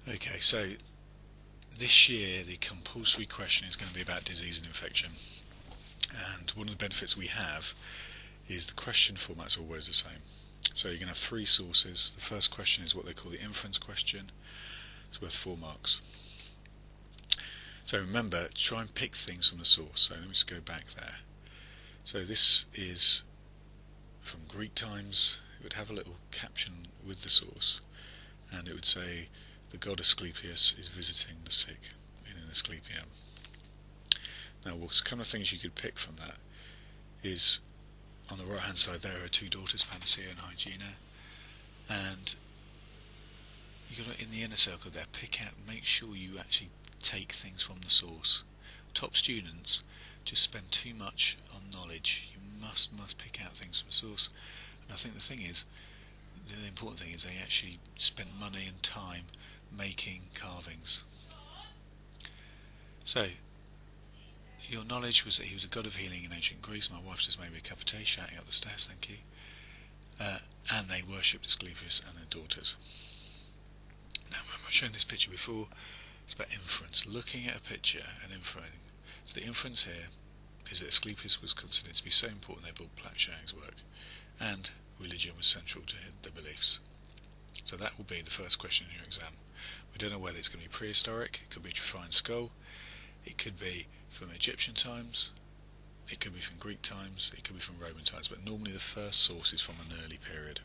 Okay, so this year the compulsory question is going to be about disease and infection, and one of the benefits we have is the question format's always the same. So you're going to have three sources. The first question is what they call the inference question. It's worth 4 marks. So remember, try and pick things from the source. So let me just go back there. So this is from Greek times. It would have a little caption with the source, and it would say the god Asclepius is visiting the sick in an Asclepium. Now, what kind of things you could pick from that is, on the right hand side there are 2 daughters, Panacea and Hygiena, and you got to, in the inner circle there, make sure you actually take things from the source. Top students just spend too much on knowledge. You must pick out things from the source. And I think the thing is, the important thing is they actually spend money and time making carvings. So, your knowledge was that he was a god of healing in ancient Greece. My wife just made me a cup of tea shouting up the stairs, thank you. And they worshipped Asclepius and their daughters. Now, remember I've shown this picture before. It's about inference, looking at a picture and inferring. So the inference here is that Asclepius was considered to be so important they built plaque showing his work, and religion was central to their beliefs. So that will be the first question in your exam. We don't know whether it's going to be prehistoric, it could be Trophian skull, it could be from Egyptian times, it could be from Greek times, it could be from Roman times, but normally the first source is from an early period.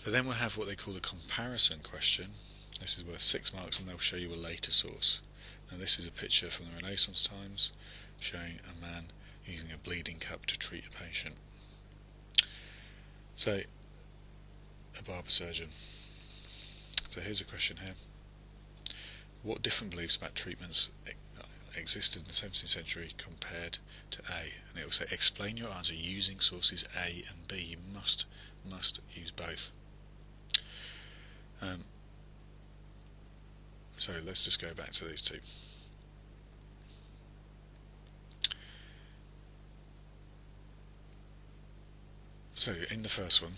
So then we'll have what they call a comparison question. This is worth 6 marks, and they'll show you a later source. Now this is a picture from the Renaissance times showing a man using a bleeding cup to treat a patient. So, a barber surgeon. So here's a question here. What different beliefs about treatments existed in the 17th century compared to A? And it will say explain your answer using sources A and B. You must use both. So let's just go back to these two. So in the first one,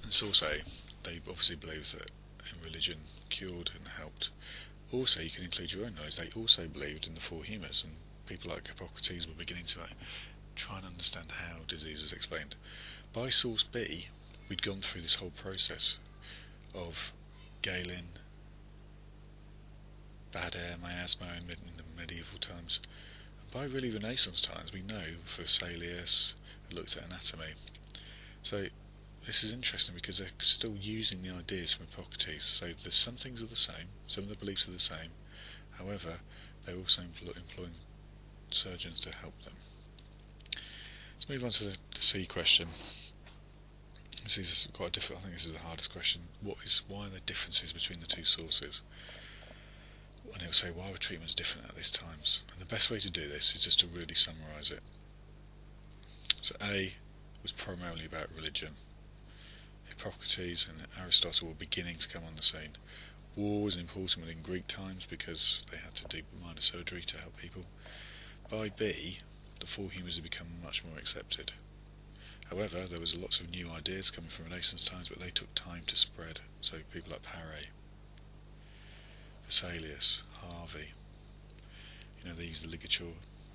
in source A, they obviously believe that in religion cured and helped. Also, you can include your own knowledge. They also believed in the 4 humours, and people like Hippocrates were beginning to try and understand how disease was explained. By source B, we'd gone through this whole process of Galen, bad air, miasma in the medieval times. And by really Renaissance times, we know for Vesalius, who looked at anatomy. So this is interesting because they're still using the ideas from Hippocrates. So there's some things are the same, some of the beliefs are the same. However, they're also employing surgeons to help them. Let's move on to the C question. This is quite difficult. I think this is the hardest question. Why are there differences between the 2 sources? And it will say why were treatments different at these times. And the best way to do this is just to really summarise it. So A was primarily about religion. Hippocrates and Aristotle were beginning to come on the scene. War was important within Greek times because they had to do minor surgery to help people. By B, the 4 humours had become much more accepted. However, there was lots of new ideas coming from Renaissance times, but they took time to spread. So people like Paré, Vesalius, Harvey, they used the ligature,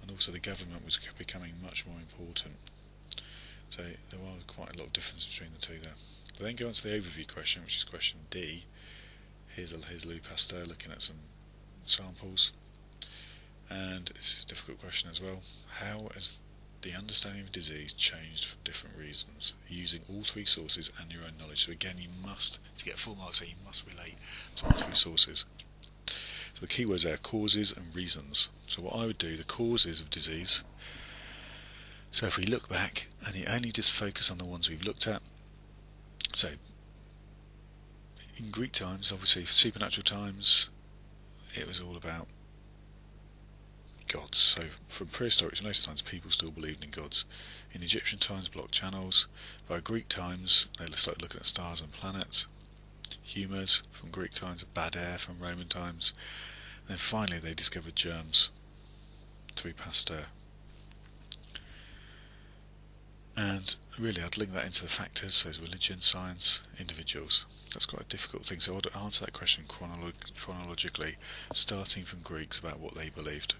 and also the government was becoming much more important. So there are quite a lot of difference between the 2 there. We'll then go on to the overview question, which is question D. Here's Louis Pasteur looking at some samples, and this is a difficult question as well. How has the understanding of disease changed for different reasons, using all 3 sources and your own knowledge? So again, to get 4 marks, you must relate to all 3 sources. So the keywords are causes and reasons. So what I would do, the causes of disease. So if we look back and you only just focus on the ones we've looked at. So in Greek times, obviously for supernatural times, it was all about gods. So from prehistoric to Renaissance times, people still believed in gods. In Egyptian times, blocked channels. By Greek times, they started looking at stars and planets. Humours from Greek times, bad air from Roman times. And then finally they discovered germs through Pasteur. And really I'd link that into the factors, so religion, science, individuals. That's quite a difficult thing, so I'd answer that question chronologically, starting from Greeks about what they believed.